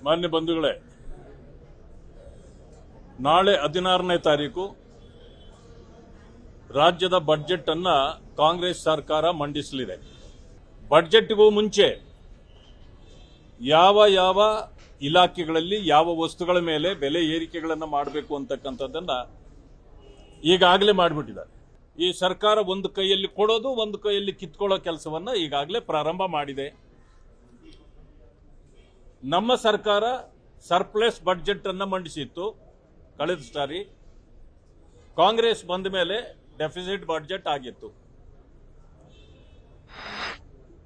ಮಾನ್ಯ ಬಂಧುಗಳೇ, ನಾಳೆ 16ನೇ ತಾರೀಕು ರಾಜ್ಯದ ಬಜೆಟ್ ಅನ್ನ ಕಾಂಗ್ರೆಸ್ ಸರ್ಕಾರ ಮಂಡಿಸಲಿದೆ. ಬಜೆಟ್ಗೂ ಮುಂಚೆ ಯಾವ ಯಾವ ಇಲಾಖೆಗಳಲ್ಲಿ ಯಾವ ವಸ್ತುಗಳ ಮೇಲೆ ಬೆಲೆ ಏರಿಕೆಗಳನ್ನು ಮಾಡಬೇಕು ಅಂತಕ್ಕಂಥದ್ದನ್ನ ಈಗಾಗಲೇ ಮಾಡಿಬಿಟ್ಟಿದ್ದಾರೆ. ಈ ಸರ್ಕಾರ ಒಂದು ಕೈಯಲ್ಲಿ ಕೊಡೋದು, ಒಂದು ಕೈಯಲ್ಲಿ ಕಿತ್ಕೊಳ್ಳೋ ಕೆಲಸವನ್ನ ಈಗಾಗಲೇ ಪ್ರಾರಂಭ ಮಾಡಿದೆ. ನಮ್ಮ ಸರ್ಕಾರ ಸರ್ಪ್ಲಸ್ ಬಜೆಟ್ ಅನ್ನು ಮಂಡಿಸಿತ್ತು ಕಳೆದ ಸಾರಿ. ಕಾಂಗ್ರೆಸ್ ಬಂದ ಮೇಲೆ ಡೆಫಿಸಿಟ್ ಬಜೆಟ್ ಆಗಿತ್ತು.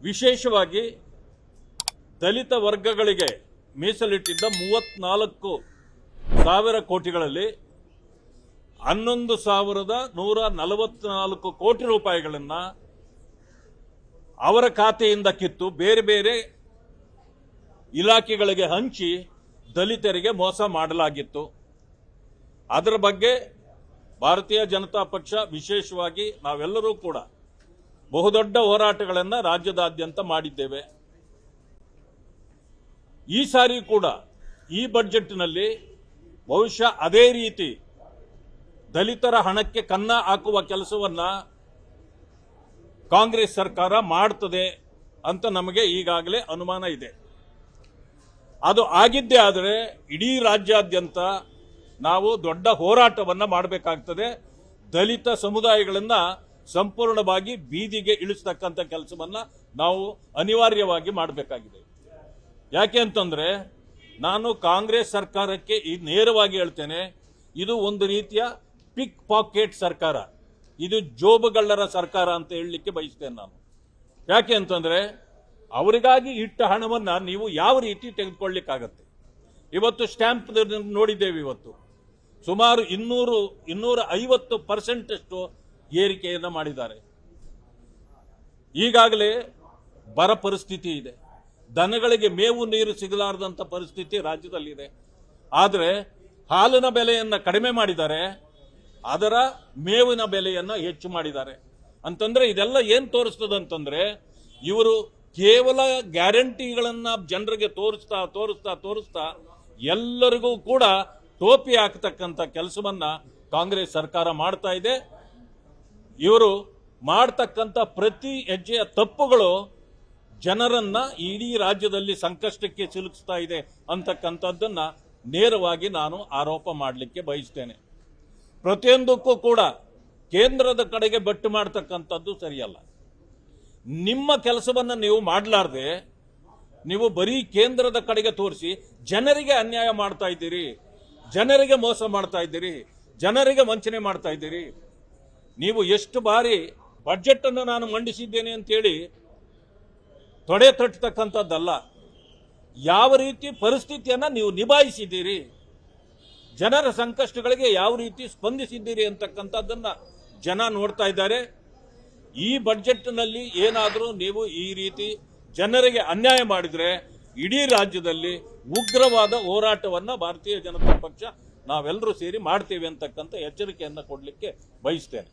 ವಿಶೇಷವಾಗಿ ದಲಿತ ವರ್ಗಗಳಿಗೆ ಮೀಸಲಿಟ್ಟಿದ್ದ 34,000 ಕೋಟಿಗಳಲ್ಲಿ 11,144 ಕೋಟಿ ರೂಪಾಯಿಗಳನ್ನು ಅವರ ಖಾತೆಯಿಂದ ಕಿತ್ತು ಬೇರೆ ಬೇರೆ ಇಲಾಖೆಗಳಿಗೆ ಹಂಚಿ ದಲಿತರಿಗೆ ಮೋಸ ಮಾಡಲಾಗಿತ್ತು. ಅದರ ಬಗ್ಗೆ ಭಾರತೀಯ ಜನತಾ ಪಕ್ಷ ವಿಶೇಷವಾಗಿ ನಾವೆಲ್ಲರೂ ಕೂಡ ಬಹುದೊಡ್ಡ ಹೋರಾಟಗಳನ್ನು ರಾಜ್ಯದಾದ್ಯಂತ ಮಾಡಿದ್ದೇವೆ. ಈ ಸಾರಿ ಕೂಡ ಈ ಬಜೆಟ್ನಲ್ಲಿ ಬಹುಶಃ ಅದೇ ರೀತಿ ದಲಿತರ ಹಣಕ್ಕೆ ಕನ್ನ ಹಾಕುವ ಕೆಲಸವನ್ನ ಕಾಂಗ್ರೆಸ್ ಸರ್ಕಾರ ಮಾಡ್ತದೆ ಅಂತ ನಮಗೆ ಈಗಾಗಲೇ ಅನುಮಾನ ಇದೆ. ಅದು ಆಗಿದ್ದೇ ಆದರೆ ಇಡೀ ರಾಜ್ಯಾದ್ಯಂತ ನಾವು ದೊಡ್ಡ ಹೋರಾಟವನ್ನ ಮಾಡಬೇಕಾಗ್ತದೆ. ದಲಿತ ಸಮುದಾಯಗಳನ್ನ ಸಂಪೂರ್ಣವಾಗಿ ಬೀದಿಗೆ ಇಳಿಸ್ತಕ್ಕಂಥ ಕೆಲಸವನ್ನ ನಾವು ಅನಿವಾರ್ಯವಾಗಿ ಮಾಡಬೇಕಾಗಿದೆ. ಯಾಕೆ ಅಂತಂದ್ರೆ ನಾನು ಕಾಂಗ್ರೆಸ್ ಸರ್ಕಾರಕ್ಕೆ ನೇರವಾಗಿ ಹೇಳ್ತೇನೆ, ಇದು ಒಂದು ರೀತಿಯ ಪಿಕ್ ಪಾಕೆಟ್ ಸರ್ಕಾರ, ಇದು ಜೋಬುಗಳ್ಳರ ಸರ್ಕಾರ ಅಂತ ಹೇಳಲಿಕ್ಕೆ ಬಯಸ್ತೇನೆ ನಾನು. ಯಾಕೆ ಅಂತಂದ್ರೆ ಅವರಿಗಾಗಿ ಇಟ್ಟ ಹಣವನ್ನ ನೀವು ಯಾವ ರೀತಿ ತೆಗೆದುಕೊಳ್ಳಿಕ್ಕಾಗತ್ತೆ? ಇವತ್ತು ಸ್ಟ್ಯಾಂಪ್ ನೋಡಿದ್ದೇವೆ. ಇವತ್ತು ಸುಮಾರು 250% ಅಷ್ಟು ಏರಿಕೆಯನ್ನು ಮಾಡಿದ್ದಾರೆ. ಈಗಾಗಲೇ ಬರ ಪರಿಸ್ಥಿತಿ ಇದೆ. ದನಗಳಿಗೆ ಮೇವು ನೀರು ಸಿಗಲಾರದಂತ ಪರಿಸ್ಥಿತಿ ರಾಜ್ಯದಲ್ಲಿದೆ. ಆದರೆ ಹಾಲಿನ ಬೆಲೆಯನ್ನು ಕಡಿಮೆ ಮಾಡಿದ್ದಾರೆ, ಅದರ ಮೇವಿನ ಬೆಲೆಯನ್ನು ಹೆಚ್ಚು ಮಾಡಿದ್ದಾರೆ. ಅಂತಂದ್ರೆ ಇದೆಲ್ಲ ಏನ್ ತೋರಿಸ್ತದಂತಂದ್ರೆ ಇವರು ಕೇವಲ ಗ್ಯಾರಂಟಿಗಳನ್ನ ಜನರಿಗೆ ತೋರಿಸ್ತಾ ಎಲ್ಲರಿಗೂ ಕೂಡ ಟೋಪಿ ಹಾಕತಕ್ಕಂಥ ಕೆಲಸವನ್ನ ಕಾಂಗ್ರೆಸ್ ಸರ್ಕಾರ ಮಾಡ್ತಾ ಇದೆ. ಇವರು ಮಾಡ್ತಕ್ಕಂಥ ಪ್ರತಿ ಹೆಜ್ಜೆಯ ತಪ್ಪುಗಳು ಜನರನ್ನ ಇಡೀ ರಾಜ್ಯದಲ್ಲಿ ಸಂಕಷ್ಟಕ್ಕೆ ಸಿಲುಕಿಸ್ತಾ ಇದೆ ಅಂತಕ್ಕಂಥದ್ದನ್ನ ನೇರವಾಗಿ ನಾನು ಆರೋಪ ಮಾಡಲಿಕ್ಕೆ ಬಯಸ್ತೇನೆ. ಪ್ರತಿಯೊಂದಕ್ಕೂ ಕೂಡ ಕೇಂದ್ರದ ಕಡೆಗೆ ಬಟ್ಟು ಮಾಡತಕ್ಕಂಥದ್ದು ಸರಿಯಲ್ಲ. ನಿಮ್ಮ ಕೆಲಸವನ್ನ ನೀವು ಮಾಡಲಾರ್ದೆ ನೀವು ಬರೀ ಕೇಂದ್ರದ ಕಡೆಗೆ ತೋರಿಸಿ ಜನರಿಗೆ ಅನ್ಯಾಯ ಮಾಡ್ತಾ ಇದ್ದೀರಿ, ಜನರಿಗೆ ಮೋಸ ಮಾಡ್ತಾ ಇದ್ದೀರಿ, ಜನರಿಗೆ ವಂಚನೆ ಮಾಡ್ತಾ ಇದ್ದೀರಿ. ನೀವು ಎಷ್ಟು ಬಾರಿ ಬಜೆಟ್ ಅನ್ನು ನಾನು ಮಂಡಿಸಿದ್ದೇನೆ ಅಂತೇಳಿ ತೊಡೆ ತಟ್ಟತಕ್ಕಂಥದ್ದಲ್ಲ, ಯಾವ ರೀತಿ ಪರಿಸ್ಥಿತಿಯನ್ನ ನೀವು ನಿಭಾಯಿಸಿದ್ದೀರಿ, ಜನರ ಸಂಕಷ್ಟಗಳಿಗೆ ಯಾವ ರೀತಿ ಸ್ಪಂದಿಸಿದ್ದೀರಿ ಅಂತಕ್ಕಂಥದ್ದನ್ನ ಜನ ನೋಡ್ತಾ ಇದ್ದಾರೆ. ಈ ಬಜೆಟ್ನಲ್ಲಿ ಏನಾದರೂ ನೀವು ಈ ರೀತಿ ಜನರಿಗೆ ಅನ್ಯಾಯ ಮಾಡಿದ್ರೆ ಇಡೀ ರಾಜ್ಯದಲ್ಲಿ ಉಗ್ರವಾದ ಹೋರಾಟವನ್ನ ಭಾರತೀಯ ಜನತಾ ಪಕ್ಷ ನಾವೆಲ್ಲರೂ ಸೇರಿ ಮಾಡ್ತೇವೆ ಅಂತಕ್ಕಂಥ ಎಚ್ಚರಿಕೆಯನ್ನು ಕೊಡಲಿಕ್ಕೆ ಬಯಸ್ತೇನೆ.